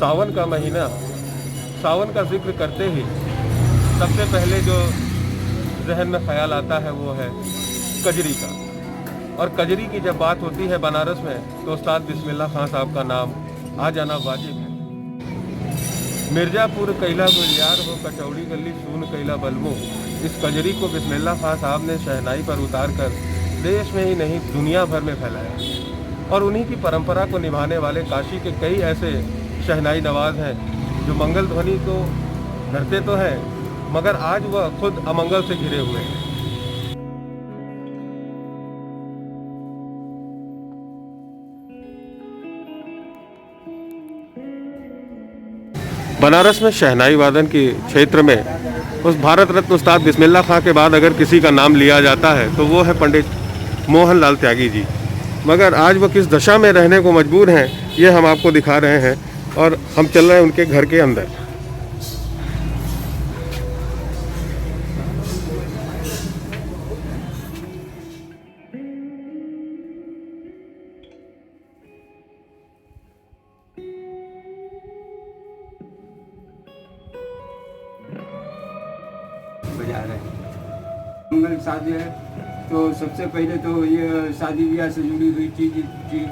सावन का महीना, सावन का जिक्र करते ही सबसे पहले जो जहन में ख्याल आता है वो है कजरी का। और कजरी की जब बात होती है बनारस में तो उस्ताद बिस्मिल्लाह खां साहब का नाम आ जाना वाजिब है। मिर्ज़ापुर कैला गुलियार हो कचौड़ी गली सून कैला बलमो, इस कजरी को बिस्मिल्लाह खां साहब ने शहनाई पर उतार कर देश में ही नहीं दुनिया भर में फैलाया। और उन्हीं की परंपरा को निभाने वाले काशी के कई ऐसे शहनाई नवाज हैं जो मंगल ध्वनि को धरते तो हैं मगर आज वह खुद अमंगल से घिरे हुए हैं। बनारस में शहनाई वादन के क्षेत्र में उस भारत रत्न उस्ताद बिस्मिल्लाह खां के बाद अगर किसी का नाम लिया जाता है तो वो है पंडित मोहनलाल त्यागी जी। मगर आज वो किस दशा में रहने को मजबूर हैं ये हम आपको दिखा रहे हैं और हम चल रहे हैं उनके घर के अंदर। बजा रहे हैं मंगल शादी है तो सबसे पहले तो ये शादी ब्याह से जुड़ी हुई चीज थी,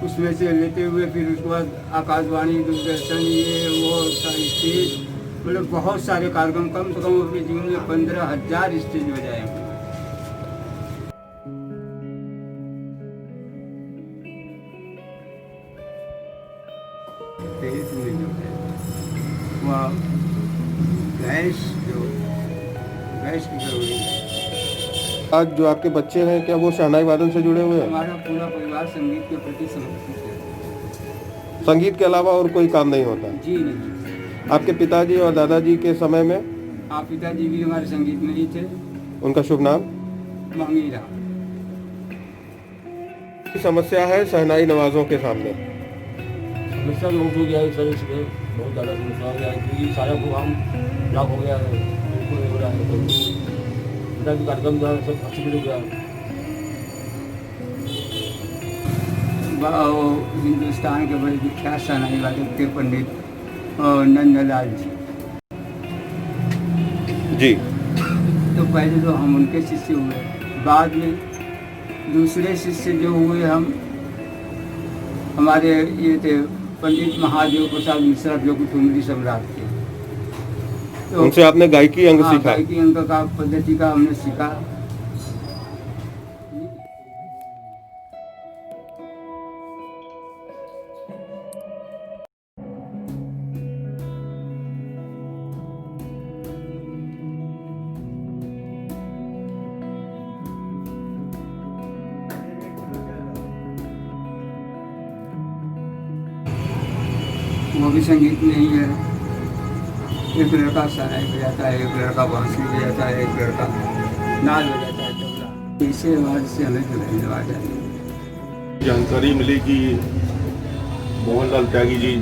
उसमें से लेते हुए फिर उसके बाद आकाशवाणी, दूरदर्शन, ये वो स्टेज, मतलब बहुत सारे कार्यक्रम, कम से कम अपने जीवन में 15,000 स्टेज बजाए हैं। में जो है वह गैस की जरूरी है। आज जो आपके बच्चे हैं क्या वो शहनाई वादन से जुड़े हुए हैं? हमारा पूरा परिवार संगीत के प्रति समर्पित है। संगीत के अलावा और कोई काम नहीं होता? जी नहीं। आपके पिताजी और दादाजी के समय में? आप पिताजी भी हमारे संगीत में ही थे। उनका शुभ नाम? मंगीरा। समस्या है शहनाई नवाजों के सामने? समस्या बहुत हो गया है सर, इसमें बहुत ज़्यादा समस्या हो गया है क्योंकि सारा प्रोग्राम ब्लॉक हो गया है, बिल्कुल नहीं हो रहा है। तो पिता की कार्यक्रम जो है सब अच्छी हो गया है। हिंदुस्तान के बड़े विख्यात शहनाई वादक थे पंडित नंदलाल जी। तो पहले तो हम उनके शिष्य हुए, बाद में दूसरे शिष्य जो हुए हम हमारे ये थे पंडित महादेव प्रसाद मिश्रा जो कि ठुमरी सम्राट थे। तो उनसे आपने गायकी अंग सीखा? गायकी अंग का पद्धति का हमने सीखा। वो भी संगीत में ही है। एक लड़का शहनाई बजाता है, एक लड़का बांसुरी बजाता है, एक लड़का नाल बजाता है, तबला। इसे आवाज से हमें दुल्हन नवाजा है। जानकारी मिली कि मोहनलाल त्यागी जी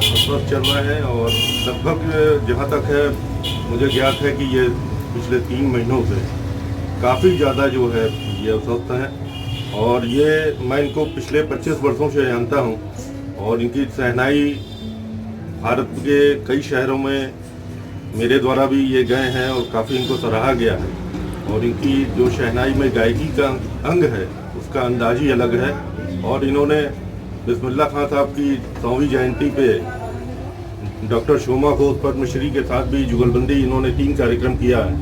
अस्वस्थ चल रहे हैं और लगभग जहाँ तक है मुझे ज्ञात है कि ये पिछले 3 महीनों से काफ़ी ज़्यादा जो है ये अस्वस्थ हैं। और ये मैं इनको पिछले 25 वर्षों से जानता हूँ और इनकी शहनाई भारत के कई शहरों में मेरे द्वारा भी ये गए हैं और काफ़ी इनको सराहा गया है। और इनकी जो शहनाई में गायकी का अंग है उसका अंदाज ही अलग है। और इन्होंने बिस्मिल्लाह खां साहब की 100वीं जयंती पे डॉक्टर शोमा घोष पद्मश्री के साथ भी जुगलबंदी इन्होंने 3 कार्यक्रम किया है।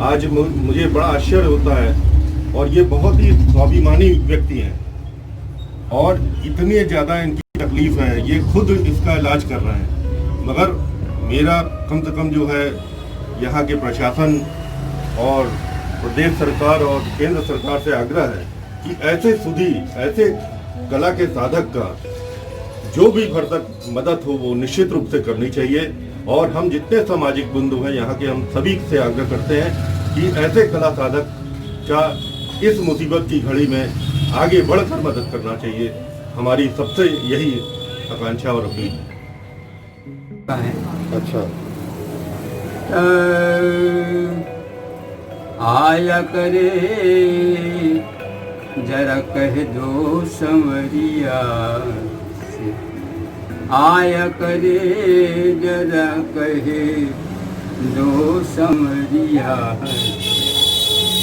आज मुझे बड़ा आश्चर्य होता है और ये बहुत ही स्वाभिमानी व्यक्ति हैं और इतनी ज़्यादा इनकी तकलीफ है, ये खुद इसका इलाज कर रहे हैं। मगर मेरा कम से कम जो है यहाँ के प्रशासन और प्रदेश सरकार और केंद्र सरकार से आग्रह है कि ऐसे सुधी, ऐसे कला के साधक का जो भी भरसक मदद हो वो निश्चित रूप से करनी चाहिए। और हम जितने सामाजिक बंधु हैं यहाँ के, हम सभी से आग्रह करते हैं कि ऐसे कला साधक का इस मुसीबत की घड़ी में आगे बढ़कर मदद करना चाहिए। हमारी सबसे यही आकांक्षा और अपील है। अच्छा। आया करे जरा कह दो संवरिया आया करे जरा कहे दो समरिया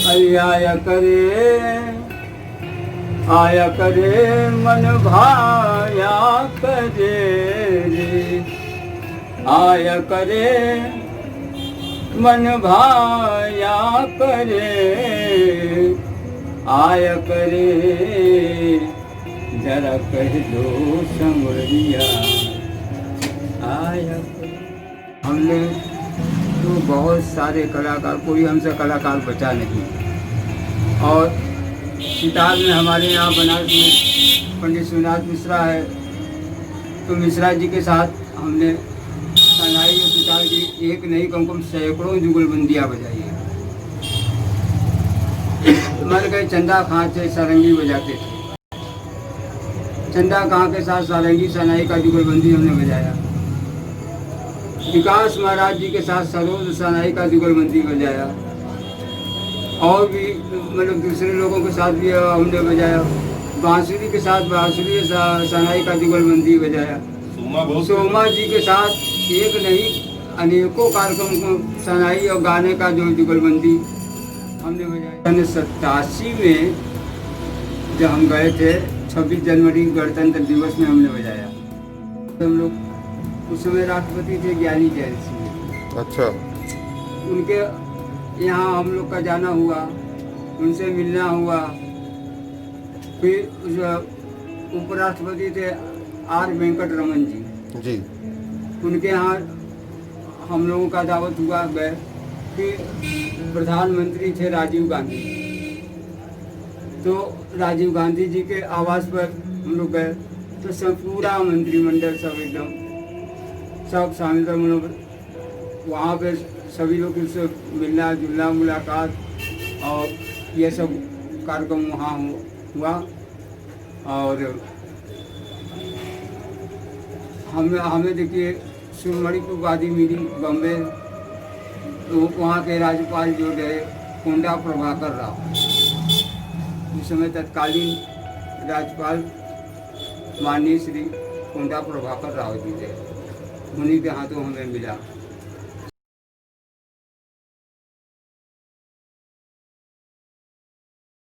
अरे आया करे मन भाया करे रे आया करे मन भाया करे आया करे जरा कह दो समरिया आया करे। हमने तो बहुत सारे कलाकार, कोई हमसे कलाकार बचा नहीं। और सितार में हमारे यहाँ बनारस में पंडित शिवनाथ मिश्रा है, तो मिश्रा जी के साथ हमने शहनाई और सितार की एक नहीं कम कम सैकड़ों जुगलबंदियाँ बजाई है। मर गए चंदा खां से सारंगी बजाते थे, चंदा खां के साथ सारंगी शहनाई का जुगलबंदी हमने बजाया। विकास महाराज जी के साथ सरोज शहनाई का जुगलबंदी बजाया। और भी मतलब दूसरे लोगों के साथ भी हमने बजाया। बांसुरी के साथ बांसुरी शहनाई का जुगलबंदी बजाया। सोमा जी के साथ एक नहीं अनेकों कार्यक्रम को शहनाई और गाने का जो जुगलबंदी हमने बजाया। 87 में जब हम गए थे 26 जनवरी गणतंत्र दिवस में हमने बजाया। हम लोग उस समय राष्ट्रपति थे ज्ञानी जैन सिंह। अच्छा। उनके यहाँ हम लोग का जाना हुआ, उनसे मिलना हुआ। फिर उस उपराष्ट्रपति थे आर वेंकट रमन जी, उनके यहाँ हम लोगों का दावत हुआ, गए। फिर प्रधानमंत्री थे राजीव गांधी, तो राजीव गांधी जी के आवास पर हम लोग गए। तो सब पूरा मंत्रिमंडल सब एकदम सब शामिल था। हम लोग वहाँ पे सभी लोग से मिलना जुलना मुलाकात और ये सब कार्यक्रम वहाँ हुआ। और हमें देखिए सुरमणि की उपाधि मिली बम्बे, तो वहाँ के राज्यपाल जो रहे कोंडा प्रभाकर राव, उस समय तत्कालीन राज्यपाल माननीय श्री कोंडा प्रभाकर राव जी थे, उन्हीं के हाथों हमें मिला।